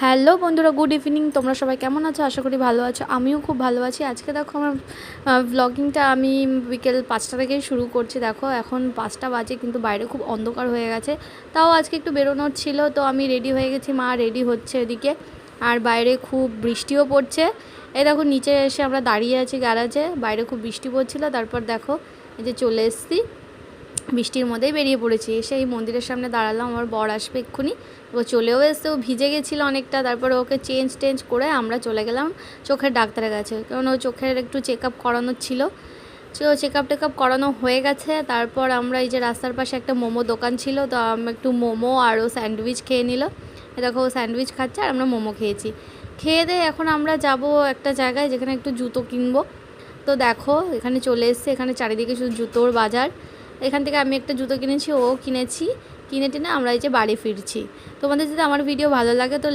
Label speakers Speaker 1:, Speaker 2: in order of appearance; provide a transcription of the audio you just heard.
Speaker 1: Hello বন্ধুরা, good evening. তোমরা সবাই কেমন আছো? আশা করি ভালো আছো। আমিও খুব ভালো আছি। আজকে দেখো আমার ব্লগিংটা আমি বিকেল 5টা থেকেই শুরু করছি। দেখো এখন 5টা বাজে, কিন্তু বাইরে খুব অন্ধকার হয়ে গেছে। তাও আজকে একটু বেরোনোর ছিল, তো আমি রেডি হয়ে গেছি। মা রেডি হচ্ছে এদিকে, আর বাইরে খুব বৃষ্টিও পড়ছে। এই দেখো নিচে এসে আমরা দাঁড়িয়ে আছি গ্যারাজে। বাইরে খুব বৃষ্টি পড়ছিল, তারপর দেখো এই যে চলে এসেছি, বৃষ্টির মধ্যেই বেরিয়ে পড়েছি। এসে এই মন্দিরের সামনে দাঁড়ালাম, আমার বর আসবে এক্ষুনি। ও চলেও এসছে, ও ভিজে গেছিলো অনেকটা। তারপরে ওকে চেঞ্জ করে আমরা চলে গেলাম চোখের ডাক্তারের কাছে, কারণ ও চোখের একটু চেক আপ করানোর ছিল। চেক আপ করানো হয়ে গেছে। তারপর আমরা এই যে রাস্তার পাশে একটা মোমো দোকান ছিল, তো আমরা একটু মোমো আর ও স্যান্ডউইচ খেয়ে নিল। দেখো ও স্যান্ডউইচ খাচ্ছে আর আমরা মোমো খেয়েছি। খেয়ে দিয়ে এখন আমরা যাব একটা জায়গায় যেখানে একটু জুতো কিনবো। তো দেখো এখানে চলে এসছে, এখানে চারিদিকে শুধু জুতোর বাজার। এখান থেকে আমি একটা জুতো কিনেছি, ও কিনেছি। কিনে টেনে আমরা এই যে বাড়ি ফিরছি। তোমাদের যদি আমার ভিডিও ভালো লাগে তো